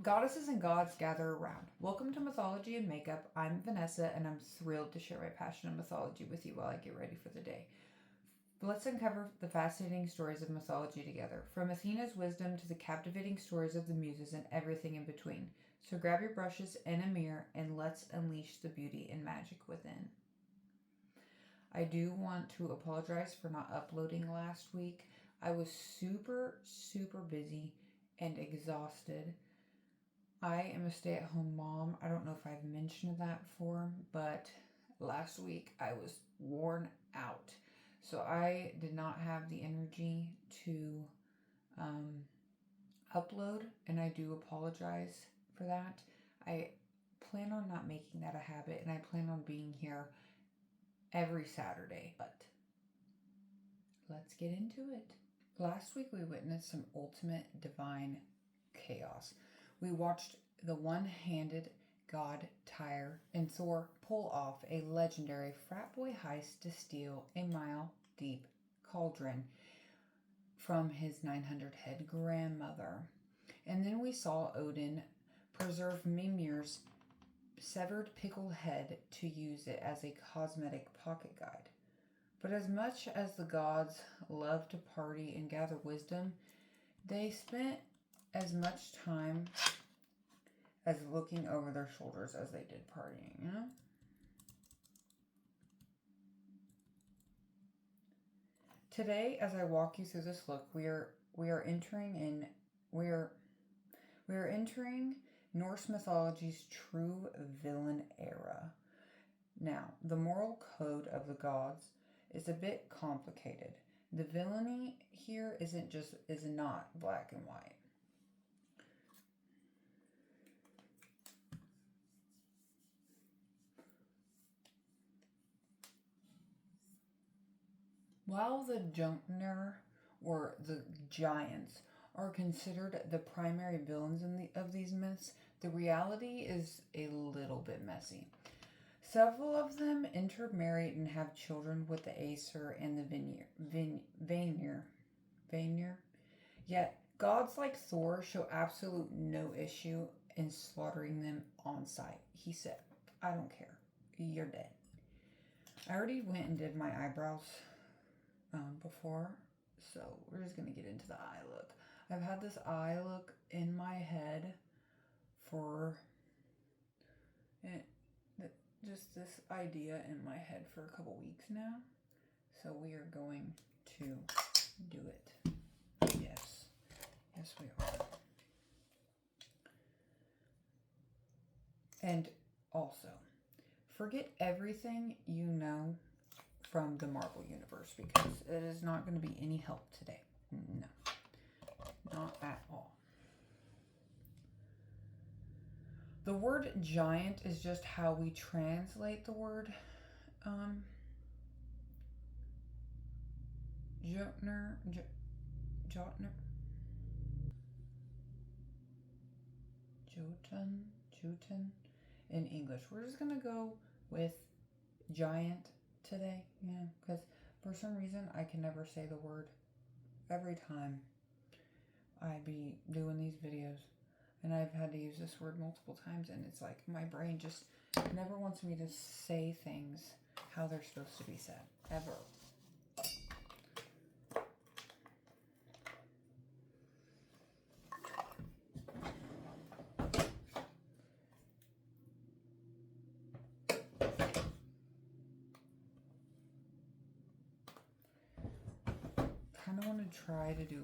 Goddesses and gods gather around. Welcome to Mythology and Makeup. I'm Vanessa, and I'm thrilled to share my passion of mythology with you while I get ready for the day. Let's uncover the fascinating stories of mythology together, from Athena's wisdom to the captivating stories of the muses and everything in between. So grab your brushes and a mirror, and let's unleash the beauty and magic within. I do want to apologize for not uploading last week. I was super busy and exhausted. I am a stay-at-home mom. I don't know if I've mentioned that before, but last week I was worn out. So I did not have the energy to upload, and I do apologize for that. I plan on not making that a habit, and I plan on being here every Saturday, but let's get into it. Last week we witnessed some ultimate divine chaos. We watched the one-handed god Tyr and Thor pull off a legendary frat boy heist to steal a mile-deep cauldron from his 900-head grandmother. And then we saw Odin preserve Mimir's severed pickled head to use it as a cosmetic pocket guide. But as much as the gods love to party and gather wisdom, they spent as much time as looking over their shoulders as they did partying, you know? Today, as I walk you through this look, we are entering Norse mythology's true villain era. Now, the moral code of the gods is a bit complicated. The villainy here is not black and white. While the Jörmungandr, or the giants, are considered the primary villains of these myths, the reality is a little bit messy. Several of them intermarry and have children with the Aesir and the Vanir. Yet, gods like Thor show absolute no issue in slaughtering them on sight. He said, I don't care. You're dead. I already went and did my eyebrows before, so we're just going to get into the eye look. I've had this eye look in my head for just this idea in my head for a couple weeks now, so we are going to do it. Yes we are. And also, forget everything you know from the Marvel Universe, because it is not going to be any help today. No, not at all. The word giant is just how we translate the word Jotner Jotun in English. We're just gonna go with giant today, because for some reason I can never say the word. Every time I be doing these videos, and I've had to use this word multiple times, and it's like my brain just never wants me to say things how they're supposed to be said, ever. I kind of want to try to do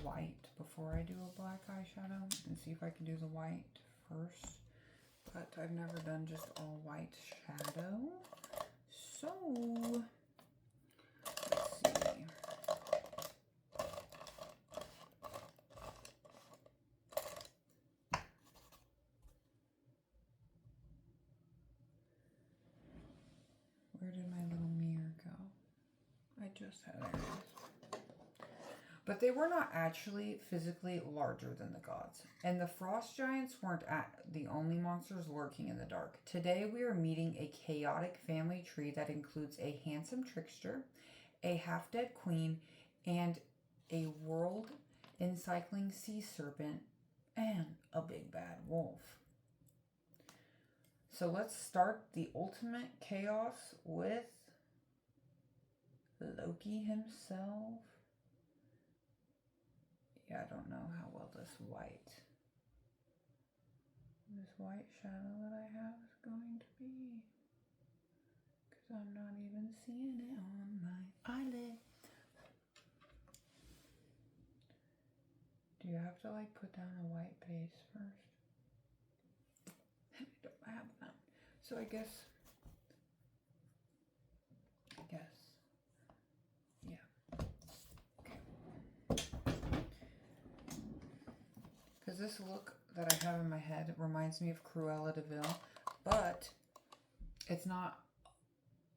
white before I do a black eyeshadow and see if I can do the white first, but I've never done just all white shadow, so let's see. Where did my little mirror go? I just had it. But they were not actually physically larger than the gods. And the frost giants weren't the only monsters lurking in the dark. Today we are meeting a chaotic family tree that includes a handsome trickster, a half-dead queen, and a world-encircling sea serpent, and a big bad So let's start the ultimate chaos with Loki himself. Yeah, I don't know how well this white shadow that I have is going to be. Because I'm not even seeing it on my eyelid. Do you have to like put down a white base first? I don't have that. So I guess, yeah. Okay. Because this look that I have in my head reminds me of Cruella de Vil, but it's not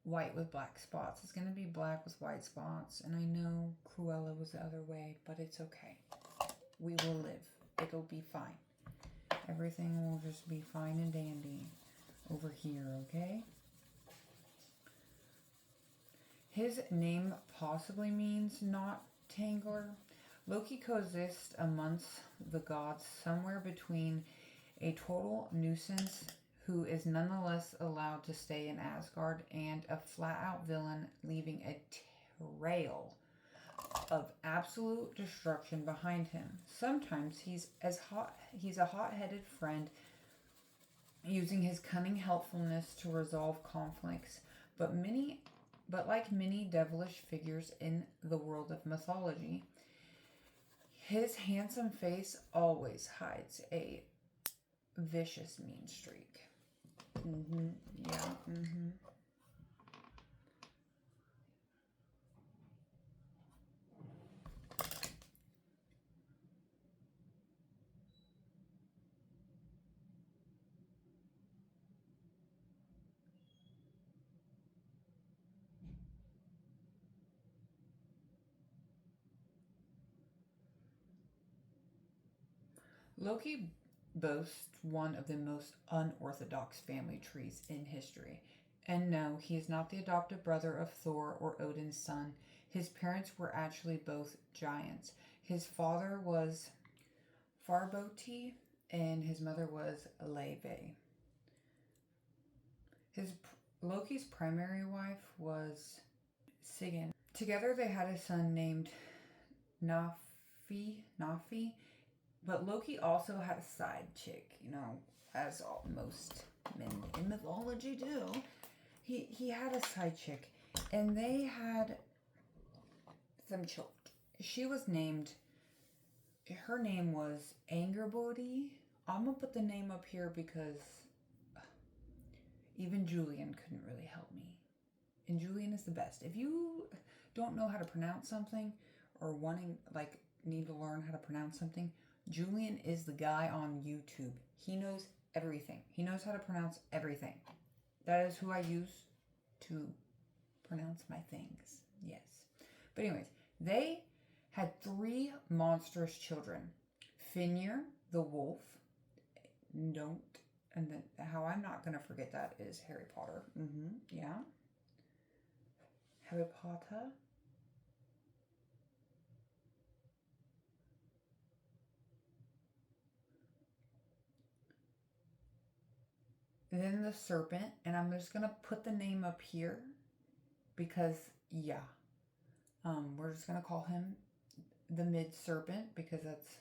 white with black spots. It's going to be black with white spots. And I know Cruella was the other way, but it's okay. We will live. It'll be fine. Everything will just be fine and dandy over here, okay? His name possibly means not tangler. Loki coexists amongst the gods somewhere between a total nuisance who is nonetheless allowed to stay in Asgard and a flat-out villain leaving a trail of absolute destruction behind him. Sometimes he's a hot-headed friend using his cunning helpfulness to resolve conflicts, but like many devilish figures in the world of mythology, his handsome face always hides a vicious mean streak. Yeah. Loki boasts one of the most unorthodox family trees in history. And no, he is not the adopted brother of Thor or Odin's son. His parents were actually both giants. His father was Farboti and his mother was Leve. Loki's primary wife was Sigyn. Together they had a son named Nafi, but Loki also had a side chick, as most men in mythology do. He had a side chick, and they had some children. Her name was Angerbody. I'm gonna put the name up here because even Julian couldn't really help me. And Julian is the best. If you don't know how to pronounce something or need to learn how to pronounce something, Julian is the guy on YouTube. He knows everything. He knows how to pronounce everything. That is who I use to pronounce my things. Yes. But anyways, they had 3 monstrous children. Fenrir, the wolf. And then how I'm not going to forget that is Harry Potter. Yeah. Harry Potter. Then the serpent, and I'm just gonna put the name up here because we're just gonna call him the Mid Serpent because that's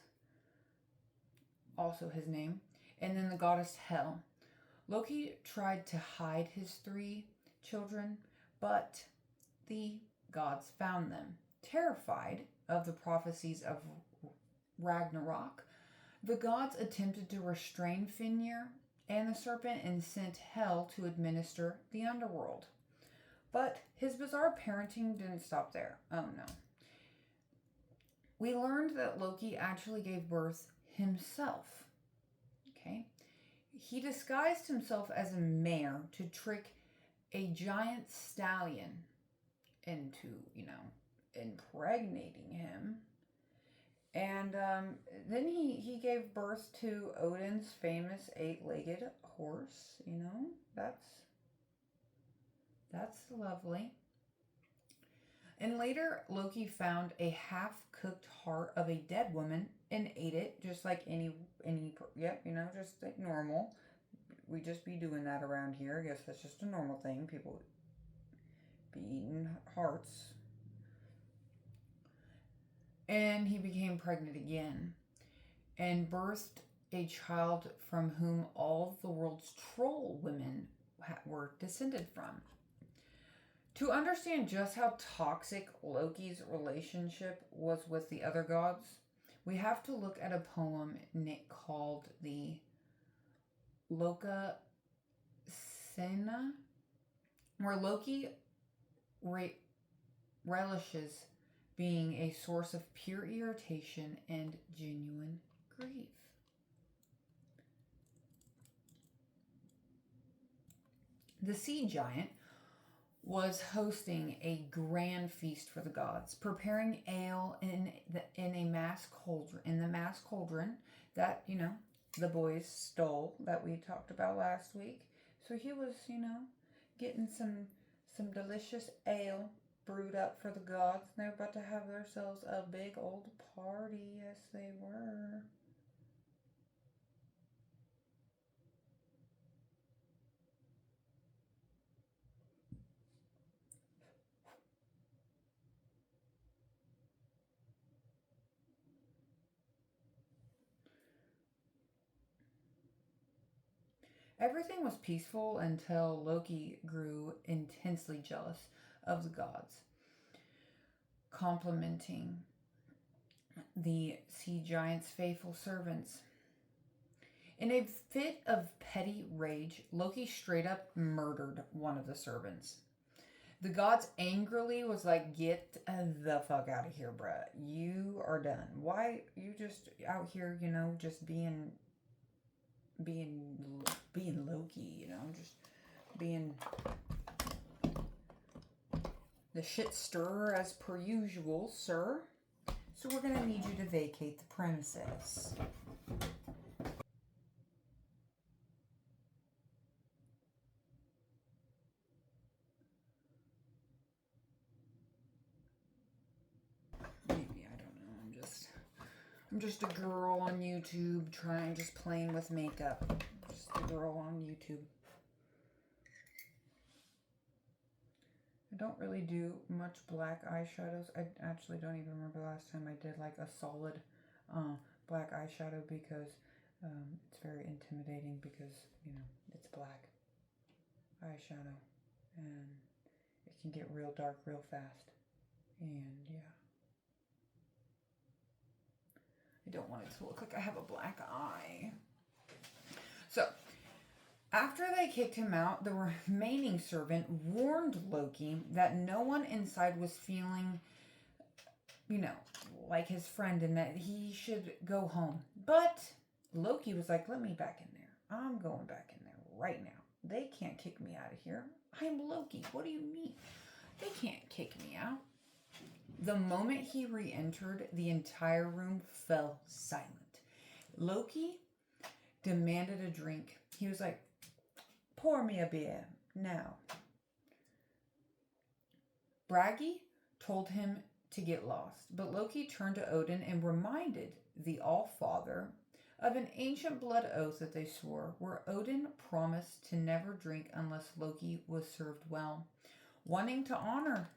also his name. And then the goddess Hel. Loki tried to hide his 3 children, but the gods found them. Terrified of the prophecies of Ragnarok, the gods attempted to restrain Fenrir and the serpent and sent Hel to administer the underworld. But his bizarre parenting didn't stop there. Oh no. We learned that Loki actually gave birth himself. Okay? He disguised himself as a mare to trick a giant stallion into, impregnating him. And then he gave birth to Odin's famous 8-legged horse. That's lovely. And later, Loki found a half-cooked heart of a dead woman and ate it, just like just like normal. we just be doing that around here. I guess that's just a normal thing. People be eating hearts. And he became pregnant again and birthed a child from whom all the world's troll women were descended from. To understand just how toxic Loki's relationship was with the other gods, we have to look at a poem called the Loka Sena, where Loki relishes being a source of pure irritation and genuine grief. The sea giant was hosting a grand feast for the gods, preparing ale in a mass cauldron that, you know, the boys stole, that we talked about last week. So he was, you know, getting some delicious ale brewed up for the gods. And they're about to have themselves a big old party. Yes, they were. Everything was peaceful until Loki grew intensely jealous of the gods, complimenting the sea giant's faithful servants. In a fit of petty rage, Loki straight up murdered one of the servants. The gods angrily was like, "Get the fuck out of here, bruh. You are done. Why you just out here, you know, just being Loki, you know, just being the shit stirrer as per usual, sir. So we're gonna need you to vacate the premises." Maybe, I don't know. I'm just a girl on YouTube just playing with makeup. Just a girl on YouTube. I don't really do much black eyeshadows. I actually don't even remember the last time I did like a solid black eyeshadow, because it's very intimidating, because, you know, it's black eyeshadow and it can get real dark real fast. And yeah, I don't want it to look like I have a black eye. So after they kicked him out, the remaining servant warned Loki that no one inside was feeling, you know, like his friend, and that he should go home. But Loki was like, "Let me back in there. I'm going back in there right now. They can't kick me out of here. I'm Loki. What do you mean? They can't kick me out." The moment he re-entered, the entire room fell silent. Loki demanded a drink. He was like, "Pour me a beer now." Bragi told him to get lost, but Loki turned to Odin and reminded the All-Father of an ancient blood oath that they swore, where Odin promised to never drink unless Loki was served well. Wanting to honor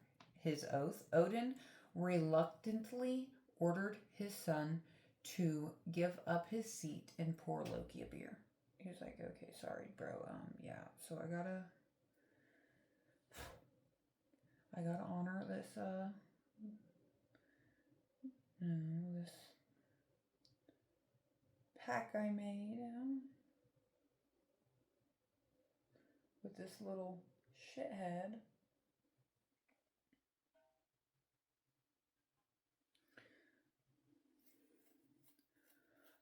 his oath, Odin reluctantly ordered his son to give up his seat and pour Loki a beer. He was like, "Okay, sorry, bro. Yeah, so I gotta honor this, this pack I made, with this little shithead."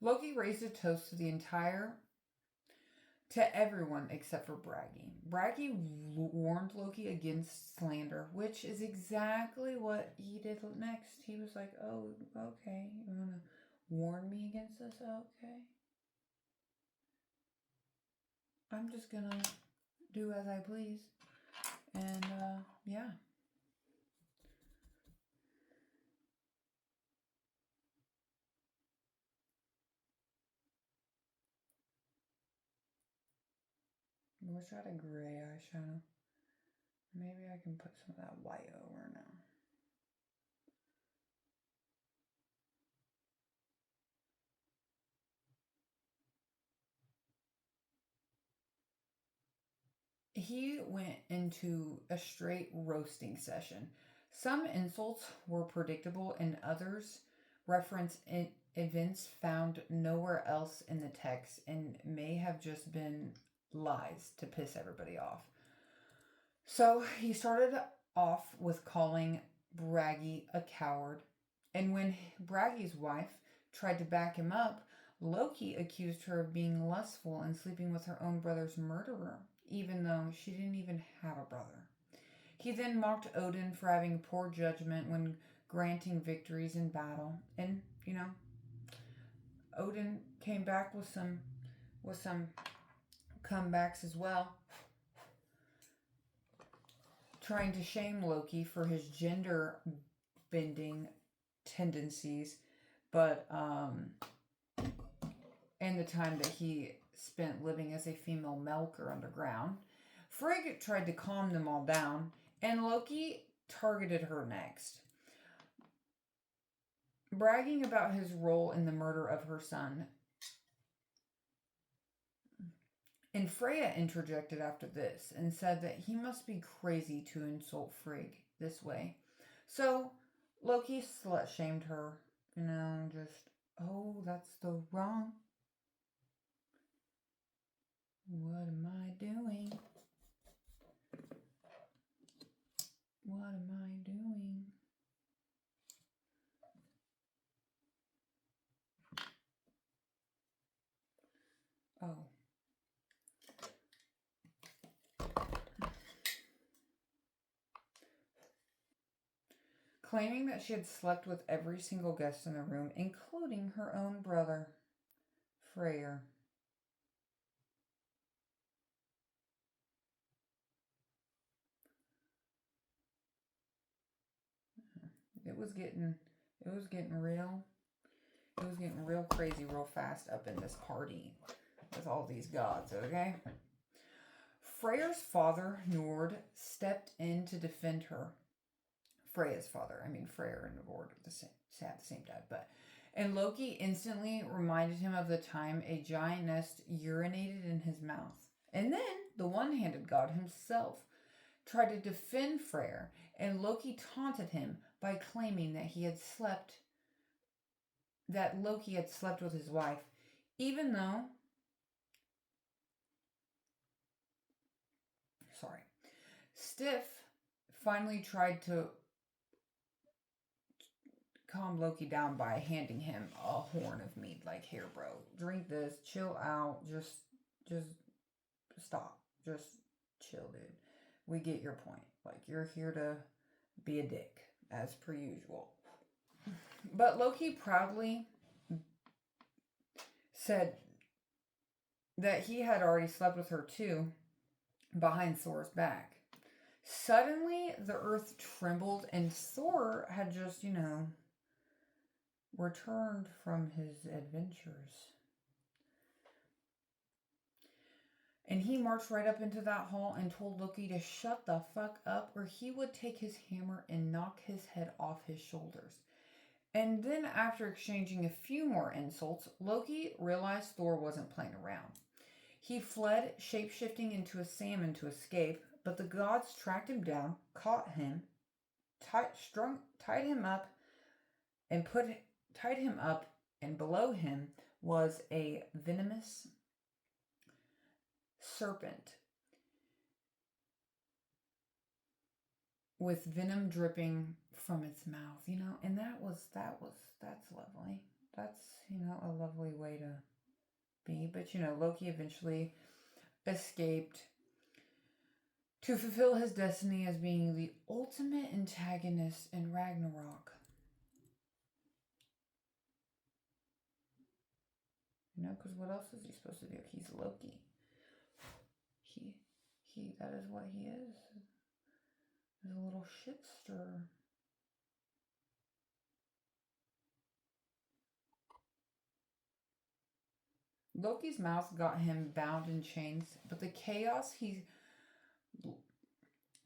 Loki raised a toast to everyone except for Bragi. Bragi warned Loki against slander, which is exactly what he did next. He was like, "Oh, okay, you want to warn me against this? Okay. I'm just going to do as I please." And, yeah. I wish I had a gray eyeshadow. Maybe I can put some of that white over now. He went into a straight roasting session. Some insults were predictable, and others reference events found nowhere else in the text and may have just been lies to piss everybody off. So he started off with calling Bragi a coward, and when Bragi's wife tried to back him up, Loki accused her of being lustful and sleeping with her own brother's murderer, even though she didn't even have a brother. He then mocked Odin for having poor judgment when granting victories in battle, and Odin came back with some comebacks as well, trying to shame Loki for his gender bending tendencies, but in the time that he spent living as a female milker underground. Frigg tried to calm them all down, and Loki targeted her next, bragging about his role in the murder of her son. And Freya interjected after this and said that he must be crazy to insult Frigg this way. So Loki slut-shamed her, just, oh, that's the wrong. What am I doing? What am I doing? Oh. Claiming that she had slept with every single guest in the room, including her own brother, Freyr. It was getting real. It was getting real crazy real fast up in this party with all these gods, okay? Freyr's father, Nord, stepped in to defend her. Freya's father. I mean, Freyr and Nord had the same dad, and Loki instantly reminded him of the time a giant nest urinated in his mouth. And then the one-handed god himself tried to defend Freyr, and Loki taunted him by claiming that Loki had slept with his wife, even though Stiff finally tried to calm Loki down by handing him a horn of meat, like, here, bro, drink this, chill out, just stop, just chill, dude. We get your point. Like, you're here to be a dick, as per usual. But Loki proudly said that he had already slept with her too, behind Thor's back. Suddenly, the earth trembled, and Thor had just, returned from his adventures. And he marched right up into that hall and told Loki to shut the fuck up, or he would take his hammer and knock his head off his shoulders. And then, after exchanging a few more insults, Loki realized Thor wasn't playing around. He fled, shape-shifting into a salmon to escape, but the gods tracked him down, caught him, tied him up, and below him was a venomous serpent with venom dripping from its mouth, and that's lovely. That's, a lovely way to be. But, Loki eventually escaped to fulfill his destiny as being the ultimate antagonist in Ragnarok. Because what else is he supposed to do? He's Loki. That is what he is. He's a little shit stirrer. Loki's mouth got him bound in chains, but the chaos he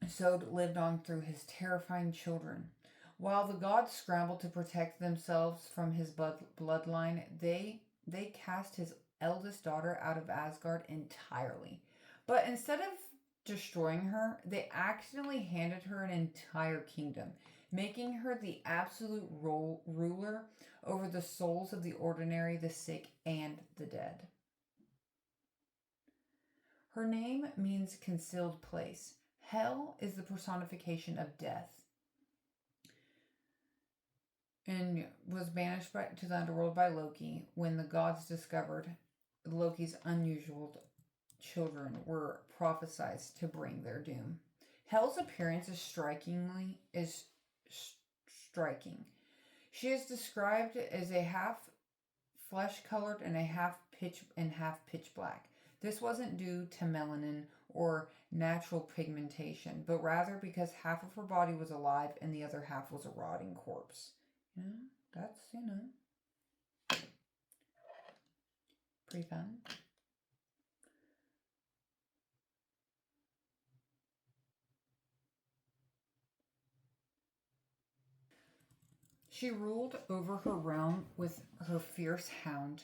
sowed lived on through his terrifying children. While the gods scrambled to protect themselves from his bloodline, they cast his eldest daughter out of Asgard entirely. But instead of destroying her, they accidentally handed her an entire kingdom, making her the absolute ruler over the souls of the ordinary, the sick, and the dead. Her name means concealed place. Hell is the personification of death and was banished to the underworld by Loki when the gods discovered Loki's unusual children were prophesied to bring their doom. Hell's appearance is striking. She is described as a half flesh colored and a half pitch black. This wasn't due to melanin or natural pigmentation, but rather because half of her body was alive and the other half was a rotting corpse. That's, pretty fun. She ruled over her realm with her fierce hound,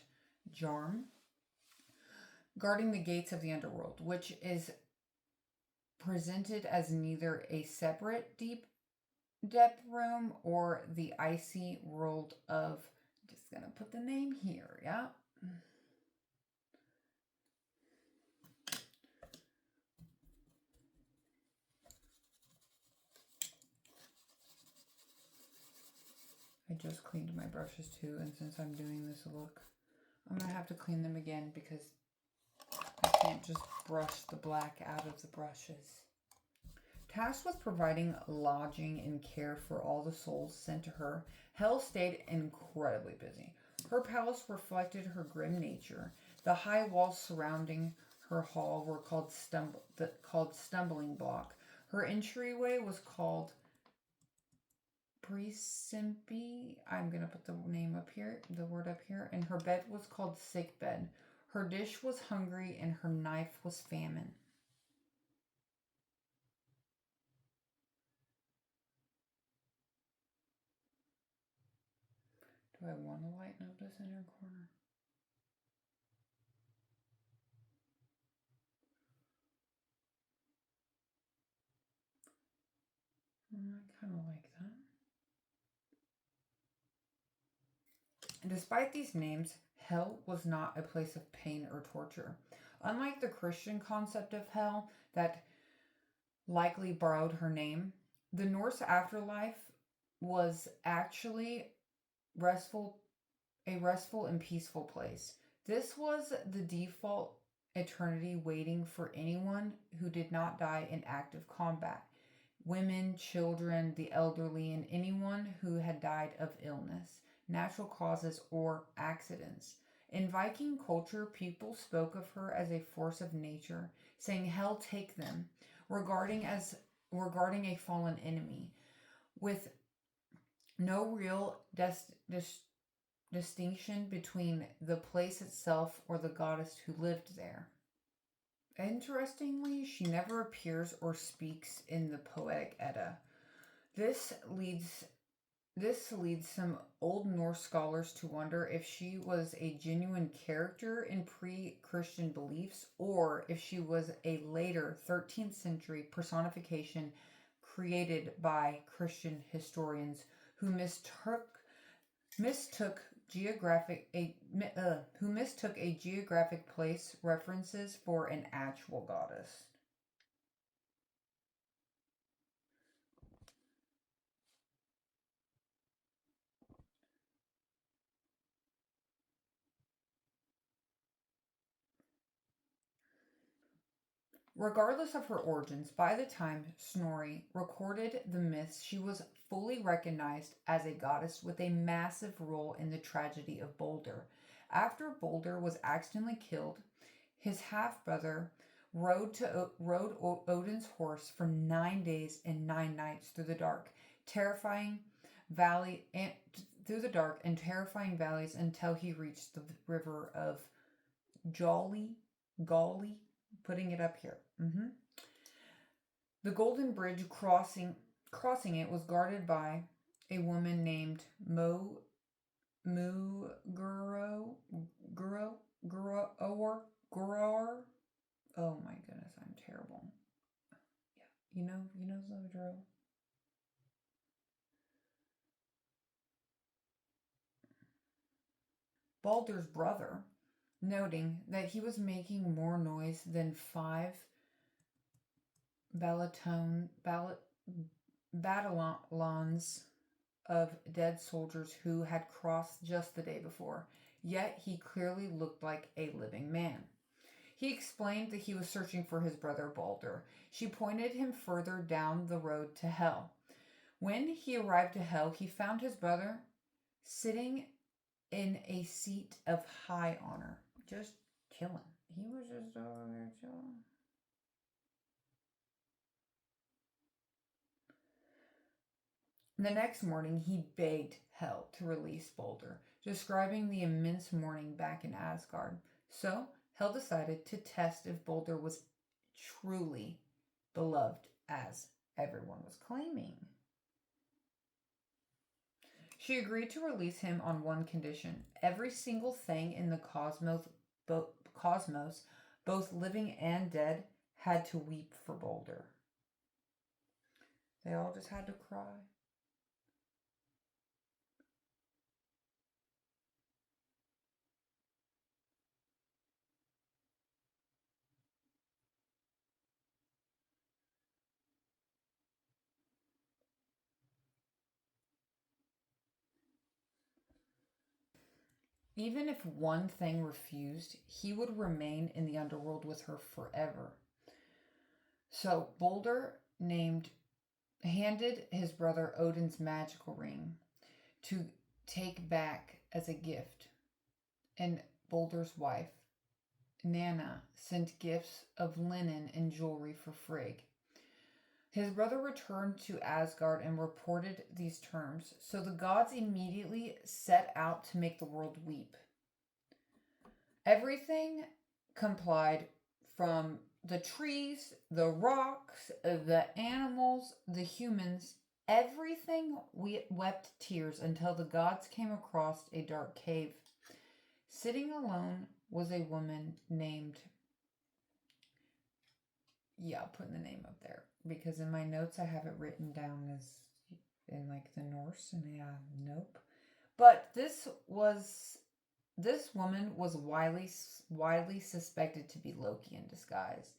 Jarm, guarding the gates of the underworld, which is presented as neither a separate deep depth room or the icy world of, just gonna put the name here, yeah. I just cleaned my brushes too, and since I'm doing this look, I'm gonna have to clean them again because I can't just brush the black out of the brushes. Tasked with providing lodging and care for all the souls sent to her, Hel stayed incredibly busy. Her palace reflected her grim nature. The high walls surrounding her hall were called Stumbling Block. Her entryway was called Prisimpi. I'm going to put the name up here, the word up here. And her bed was called Sick Bed. Her dish was hungry and her knife was famine. Do I want to lighten up this inner corner? I kind of like that. Despite these names, hell was not a place of pain or torture. Unlike the Christian concept of hell that likely borrowed her name, the Norse afterlife was actually a restful and peaceful place. This was the default eternity waiting for anyone who did not die in active combat. Women, children, the elderly, and anyone who had died of illness, natural causes, or accidents. In Viking culture, people spoke of her as a force of nature, saying, "Hell take them," regarding a fallen enemy, with no real distinction between the place itself or the goddess who lived there. Interestingly, she never appears or speaks in the Poetic Edda. This leads some Old Norse scholars to wonder if she was a genuine character in pre-Christian beliefs or if she was a later 13th century personification created by Christian historians who mistook a geographic place references for an actual goddess. Regardless of her origins, by the time Snorri recorded the myths, she was fully recognized as a goddess with a massive role in the tragedy of Balder. After Balder was accidentally killed, his half-brother rode Odin's horse for 9 days and 9 nights through the dark, and terrifying valleys until he reached the river of Golly, putting it up here. The Golden Bridge crossing it was guarded by a woman named Guro. Oh my goodness, I'm terrible. Yeah, you know the drill. Baldur's brother, noting that he was making more noise than 5 battalions of dead soldiers who had crossed just the day before, yet he clearly looked like a living man. He explained that he was searching for his brother Baldur. She pointed him further down the road to Hel. When he arrived to Hel, he found his brother sitting in a seat of high honor, just chilling. He was just over there chilling. The next morning, he begged Hel to release Baldur, describing the immense mourning back in Asgard. So, Hel decided to test if Baldur was truly beloved, as everyone was claiming. She agreed to release him on one condition. Every single thing in the cosmos, both living and dead, had to weep for Baldur. They all just had to cry. Even if one thing refused, he would remain in the underworld with her forever. So Baldur handed his brother Odin's magical ring to take back as a gift, and Baldur's wife, Nanna, sent gifts of linen and jewelry for Frigg. His brother returned to Asgard and reported these terms, so the gods immediately set out to make the world weep. Everything complied, from the trees, the rocks, the animals, the humans. Everything wept tears until the gods came across a dark cave. Sitting alone was a woman named... Yeah, I'll put the name up there, because in my notes I have it written down as in like the Norse, and nope. But this woman was widely suspected to be Loki in disguise.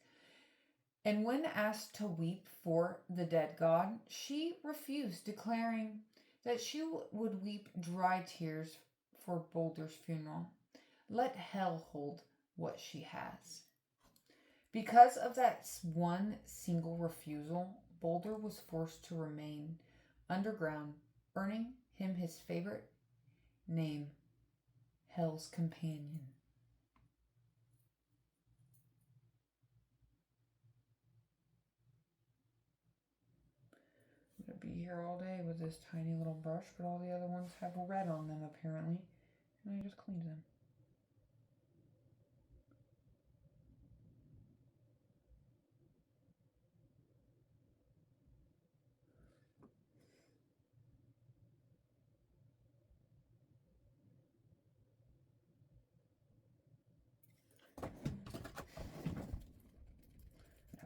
And when asked to weep for the dead god, she refused, declaring that she would weep dry tears for Baldur's funeral. Let Hel hold what she has. Because of that one single refusal, Baldur was forced to remain underground, earning him his favorite name, Hel's Companion. I'm going to be here all day with this tiny little brush, but all the other ones have red on them apparently, and I just cleaned them.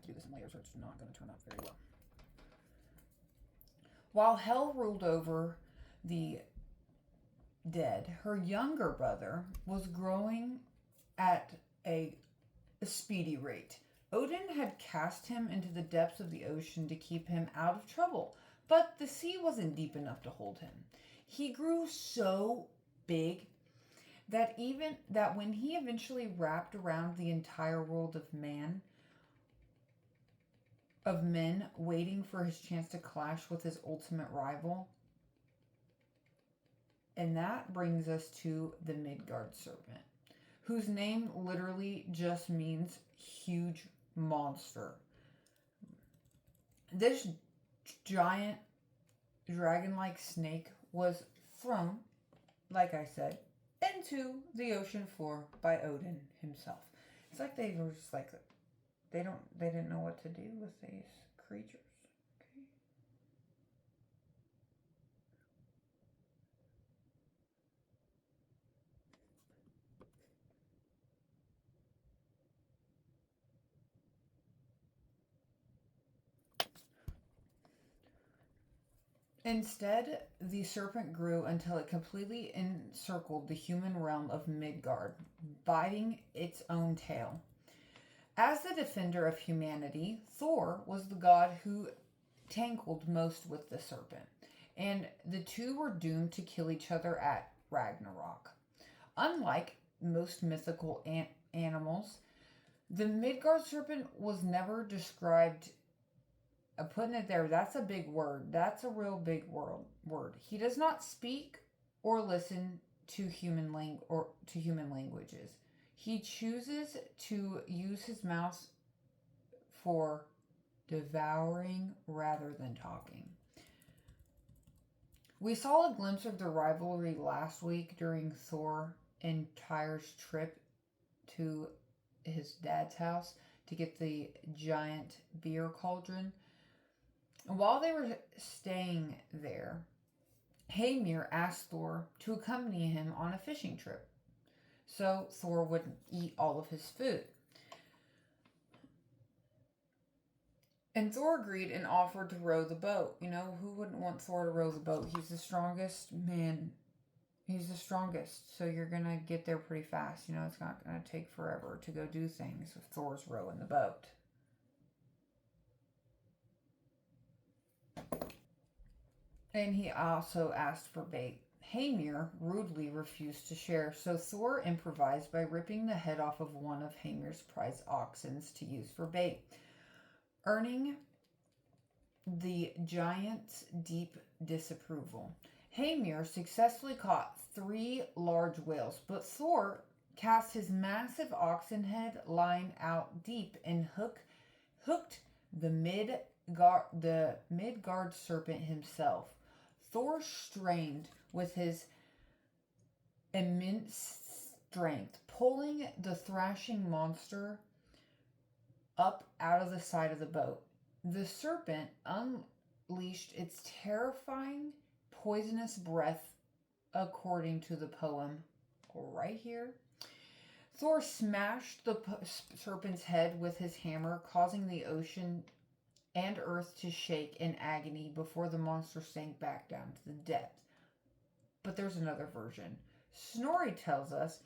Do this in layers or it's not going to turn out very well. While Hel ruled over the dead, her younger brother was growing at a speedy rate. Odin had cast him into the depths of the ocean to keep him out of trouble, but the sea wasn't deep enough to hold him. He grew so big that when he eventually wrapped around the entire world of men waiting for his chance to clash with his ultimate rival. And that brings us to the Midgard Serpent, whose name literally just means huge monster. This giant dragon-like snake was thrown, like I said, into the ocean floor by Odin himself. It's like they were just like they didn't know what to do with these creatures. Okay. Instead, the serpent grew until it completely encircled the human realm of Midgard, biting its own tail. As the defender of humanity, Thor was the god who tangled most with the serpent, and the two were doomed to kill each other at Ragnarok. Unlike most mythical animals, the Midgard serpent was never described. Putting it there, that's a big word. That's a real big word. He does not speak or listen to human languages. He chooses to use his mouth for devouring rather than talking. We saw a glimpse of the rivalry last week during Thor and Tyr's trip to his dad's house to get the giant beer cauldron. While they were staying there, Heimir asked Thor to accompany him on a fishing trip so Thor wouldn't eat all of his food. And Thor agreed and offered to row the boat. You know, who wouldn't want Thor to row the boat? He's the strongest man. He's the strongest, so you're going to get there pretty fast. You know, it's not going to take forever to go do things if Thor's rowing the boat. And he also asked for bait. Heimir rudely refused to share, so Thor improvised by ripping the head off of one of Heimir's prize oxen to use for bait, earning the giant's deep disapproval. Heimir successfully caught 3 large whales, but Thor cast his massive oxen head line out deep and hooked the Midgard Serpent himself. Thor strained with his immense strength, pulling the thrashing monster up out of the side of the boat. The serpent unleashed its terrifying, poisonous breath, according to the poem right here. Thor smashed the serpent's head with his hammer, causing the ocean and earth to shake in agony before the monster sank back down to the depths. But there's another version. Snorri tells us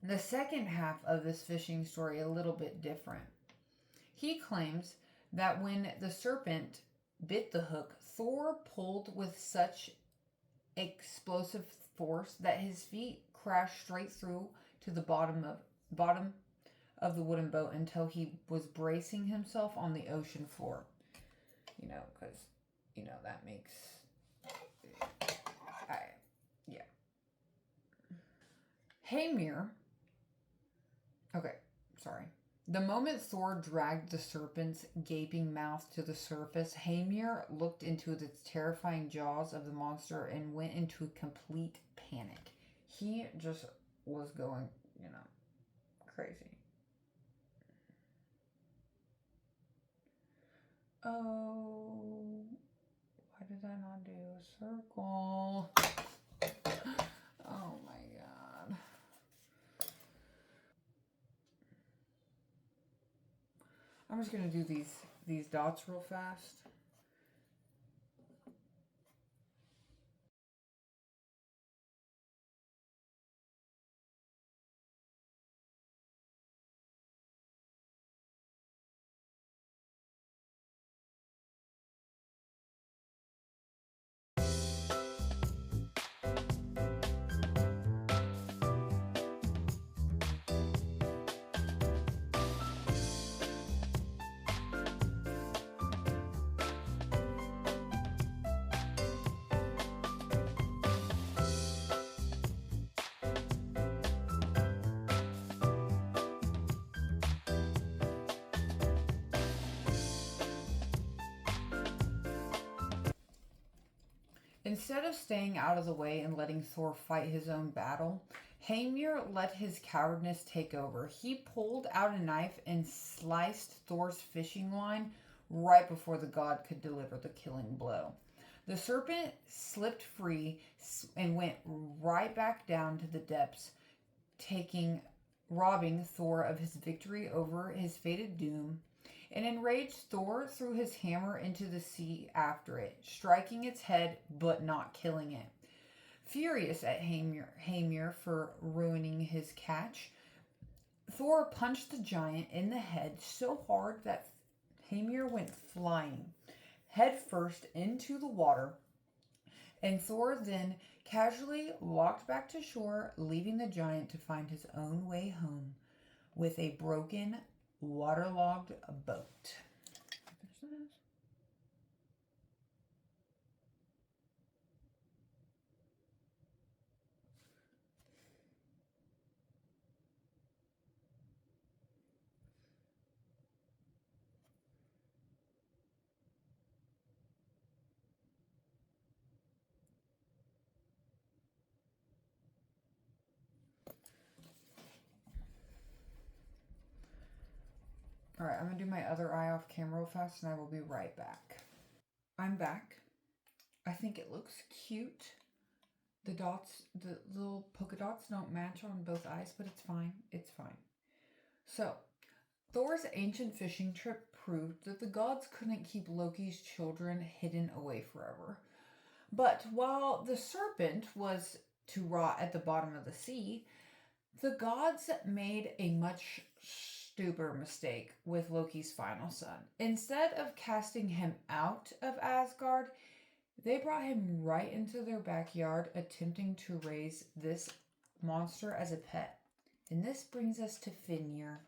the second half of this fishing story a little bit different. He claims that when the serpent bit the hook, Thor pulled with such explosive force that his feet crashed straight through to the bottom of the wooden boat until he was bracing himself on the ocean floor. You know, because, you know, that makes... yeah. Heimir... Okay, sorry. The moment Thor dragged the serpent's gaping mouth to the surface, Heimir looked into the terrifying jaws of the monster and went into complete panic. He just was going, you know, crazy. Oh, why did I not do a circle? Oh my god. I'm just gonna do these dots real fast. Instead of staying out of the way and letting Thor fight his own battle, Heimir let his cowardness take over. He pulled out a knife and sliced Thor's fishing line right before the god could deliver the killing blow. The serpent slipped free and went right back down to the depths, robbing Thor of his victory over his fated doom. An enraged Thor threw his hammer into the sea after it, striking its head but not killing it. Furious at Heimir for ruining his catch, Thor punched the giant in the head so hard that Heimir went flying head first into the water, and Thor then casually walked back to shore, leaving the giant to find his own way home with a broken, waterlogged boat. Alright, I'm going to do my other eye off camera real fast and I will be right back. I'm back. I think it looks cute. The dots, the little polka dots don't match on both eyes, but it's fine. It's fine. So, Thor's ancient fishing trip proved that the gods couldn't keep Loki's children hidden away forever. But while the serpent was to rot at the bottom of the sea, the gods made a much stupider mistake with Loki's final son. Instead of casting him out of Asgard, they brought him right into their backyard, attempting to raise this monster as a pet. And this brings us to Fenrir.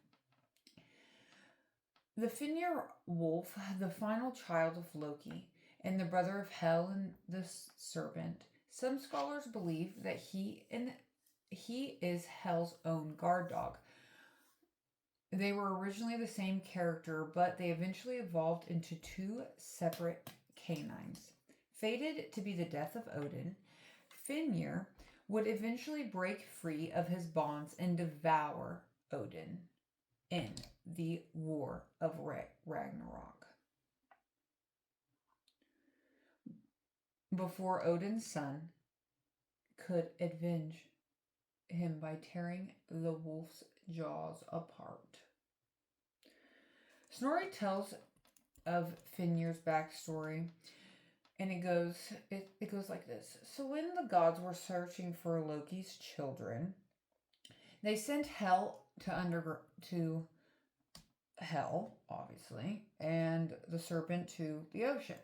The Fenrir wolf, the final child of Loki, and the brother of Hel and the serpent. Some scholars believe that he is Hel's own guard dog. They were originally the same character, but they eventually evolved into two separate canines. Fated to be the death of Odin, Fenrir would eventually break free of his bonds and devour Odin in the War of Ragnarok. Before Odin's son could avenge him by tearing the wolf's jaws apart. Snorri tells of Fenrir's backstory, and it goes like this. So when the gods were searching for Loki's children, they sent Hel to Hel, obviously, and the serpent to the ocean.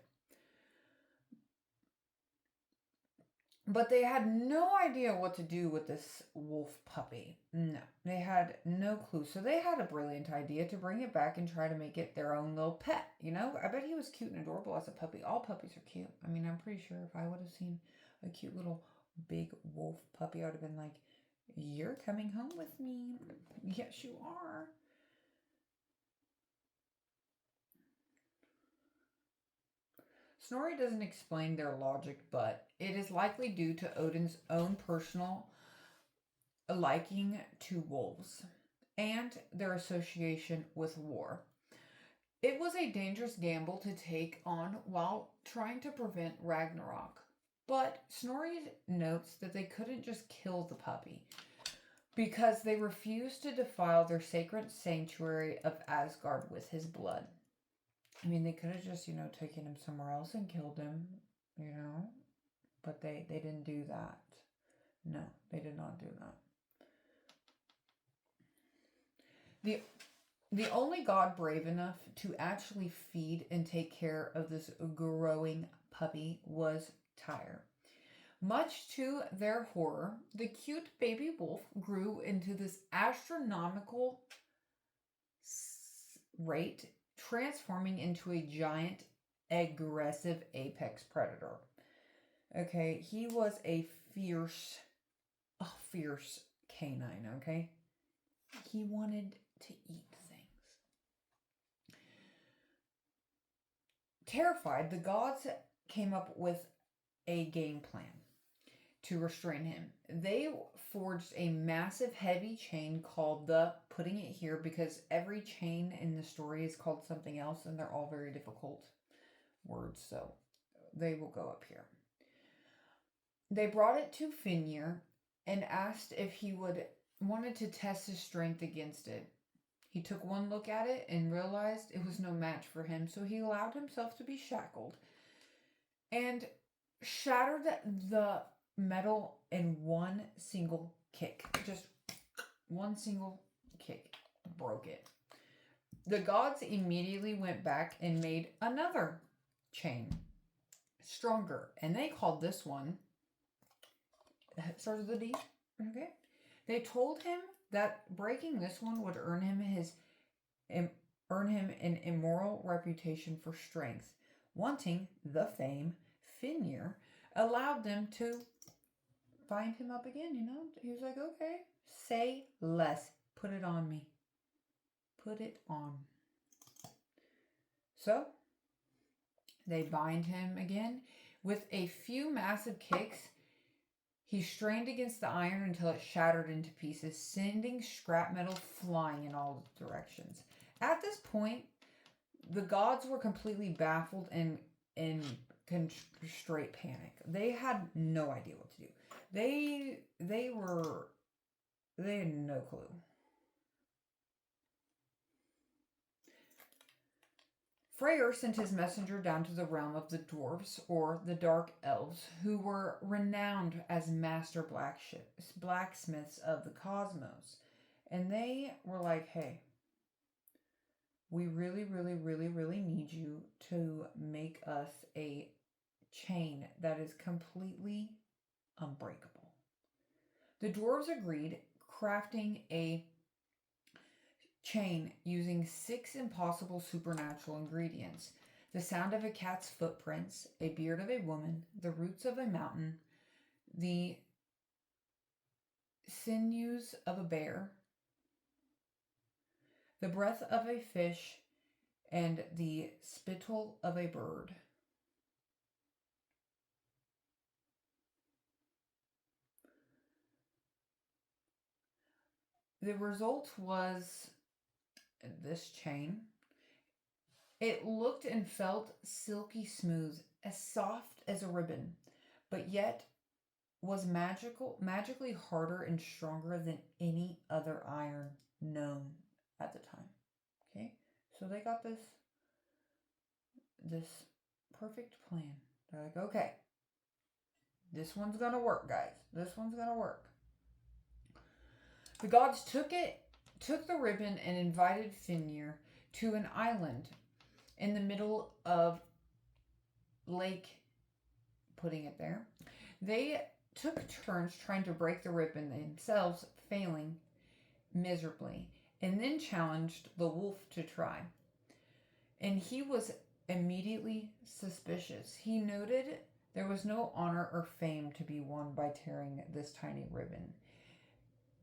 But they had no idea what to do with this wolf puppy. No, they had no clue. So they had a brilliant idea to bring it back and try to make it their own little pet. You know, I bet he was cute and adorable as a puppy. All puppies are cute. I mean, I'm pretty sure if I would have seen a cute little big wolf puppy, I would have been like, you're coming home with me. Yes, you are. Snorri doesn't explain their logic, but it is likely due to Odin's own personal liking to wolves and their association with war. It was a dangerous gamble to take on while trying to prevent Ragnarok, but Snorri notes that they couldn't just kill the puppy because they refused to defile their sacred sanctuary of Asgard with his blood. I mean, they could have just, taken him somewhere else and killed him, but they didn't do that. No, they did not do that. The only god brave enough to actually feed and take care of this growing puppy was Tyr. Much to their horror, the cute baby wolf grew into this astronomical rate, transforming into a giant, aggressive apex predator. Okay, he was a fierce canine, okay? He wanted to eat things. Terrified, the gods came up with a game plan to restrain him. They forged a massive heavy chain called the, putting it here because every chain in the story is called something else and they're all very difficult words, so they will go up here. They brought it to Fenrir and asked if he wanted to test his strength against it. He took one look at it and realized it was no match for him, so he allowed himself to be shackled and shattered the metal in one single kick. Just one single kick. Broke it. The gods immediately went back and made another chain. Stronger. And they called this one, it starts with a D. Okay. They told him that breaking this one would earn him an immoral reputation for strength. Wanting the fame, Fenrir allowed them to bind him up again, you know? He was like, okay, say less. Put it on me. Put it on. So, they bind him again. With a few massive kicks, he strained against the iron until it shattered into pieces, sending scrap metal flying in all directions. At this point, the gods were completely baffled and in straight panic. They had no idea what to do. They had no clue. Freyr sent his messenger down to the realm of the dwarves, or the dark elves, who were renowned as master blacksmiths of the cosmos. And they were like, hey, we really, really, really, really need you to make us a chain that is completely unbreakable. The dwarves agreed, crafting a chain using 6 impossible supernatural ingredients: the sound of a cat's footprints, a beard of a woman, the roots of a mountain, the sinews of a bear, the breath of a fish, and the spittle of a bird. The result was this chain. It looked and felt silky smooth, as soft as a ribbon, but yet was magically harder and stronger than any other iron known at the time. Okay, so they got this perfect plan. They're like, okay, this one's gonna work, guys. This one's gonna work. The gods took the ribbon and invited Fenrir to an island in the middle of lake, putting it there. They took turns trying to break the ribbon themselves, failing miserably, and then challenged the wolf to try. And he was immediately suspicious. He noted there was no honor or fame to be won by tearing this tiny ribbon,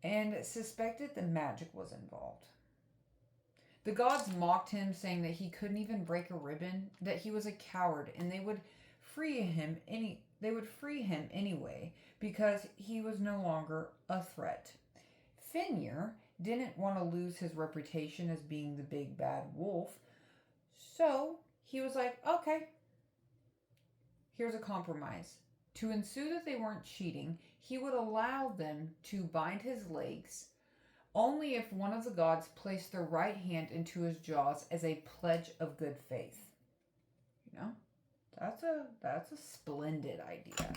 and suspected the magic was involved. The gods mocked him, saying that he couldn't even break a ribbon, that he was a coward, and they would free him anyway because he was no longer a threat. Fenrir didn't want to lose his reputation as being the big bad wolf, so he was like, okay, here's a compromise. To ensue that they weren't cheating, he would allow them to bind his legs only if one of the gods placed their right hand into his jaws as a pledge of good faith. You know, that's a splendid idea.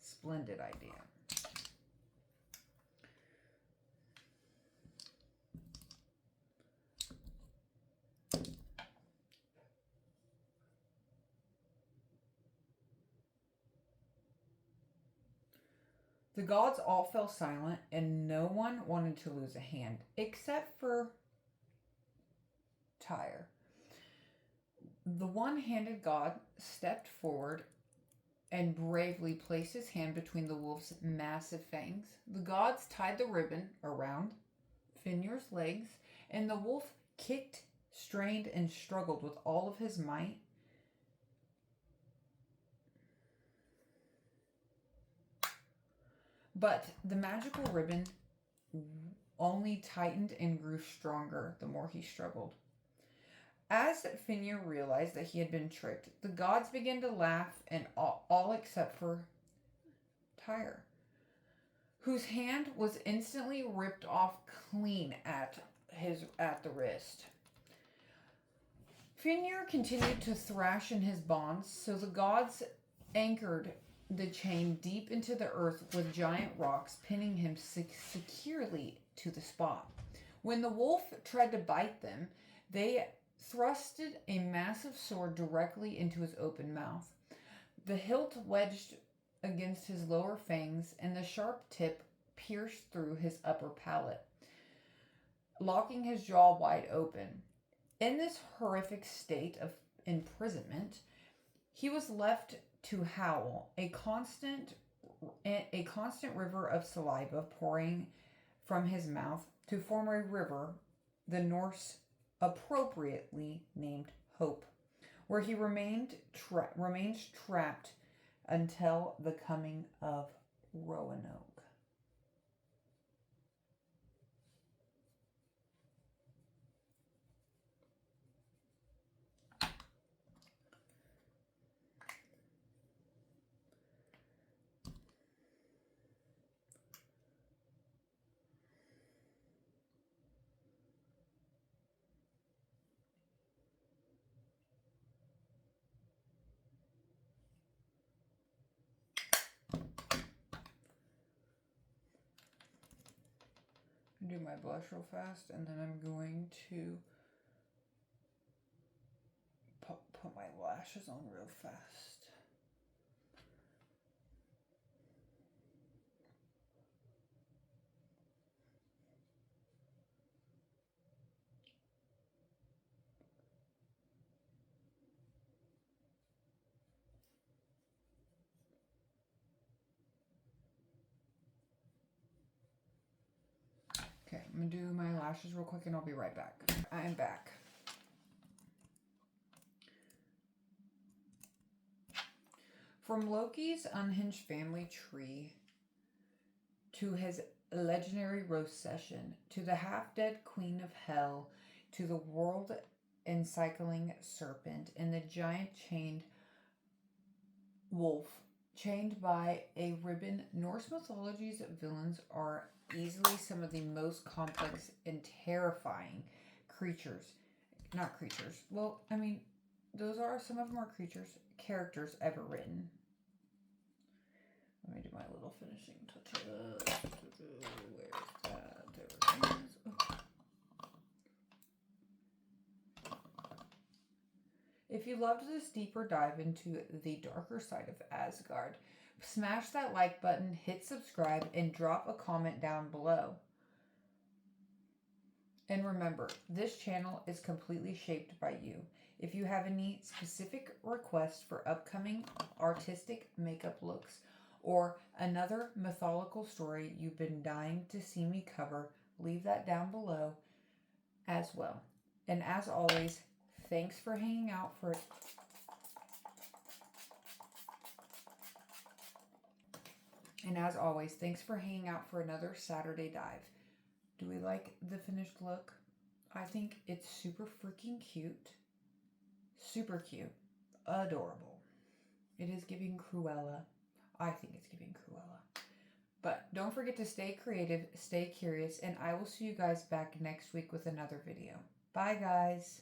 Splendid idea. The gods all fell silent, and no one wanted to lose a hand, except for Tyr. The one-handed god stepped forward and bravely placed his hand between the wolf's massive fangs. The gods tied the ribbon around Fenrir's legs, and the wolf kicked, strained, and struggled with all of his might. But the magical ribbon only tightened and grew stronger the more he struggled. As Fenrir realized that he had been tricked, the gods began to laugh, and all except for Tyre, whose hand was instantly ripped off clean at the wrist. Fenrir continued to thrash in his bonds, so the gods anchored the chain deep into the earth with giant rocks, pinning him securely to the spot. When the wolf tried to bite them, they thrusted a massive sword directly into his open mouth. The hilt wedged against his lower fangs, and the sharp tip pierced through his upper palate, locking his jaw wide open. In this horrific state of imprisonment, he was left to howl, a constant river of saliva pouring from his mouth to form a river the Norse appropriately named Hope, where he remains trapped until the coming of Roanoke. Do my blush real fast, and then I'm going to put my lashes on real fast. Okay, I'm gonna do my lashes real quick and I'll be right back. I am back. From Loki's unhinged family tree to his legendary roast session, to the half-dead queen of hell, to the world-encircling serpent and the giant chained wolf, chained by a ribbon, Norse mythology's villains are easily some of the most complex and terrifying creatures. Not creatures. Well, I mean, those are some of them are characters ever written. Let me do my little finishing touches. Where's that? There it is. Oh. If you loved this deeper dive into the darker side of Asgard, smash that like button, hit subscribe, and drop a comment down below. And remember, this channel is completely shaped by you. If you have any specific requests for upcoming artistic makeup looks or another mythological story you've been dying to see me cover, leave that down below as well. And as always, thanks for hanging out for another Saturday dive. Do we like the finished look? I think it's super freaking cute. Super cute. Adorable. It is giving Cruella. I think it's giving Cruella. But don't forget to stay creative, stay curious, and I will see you guys back next week with another video. Bye, guys.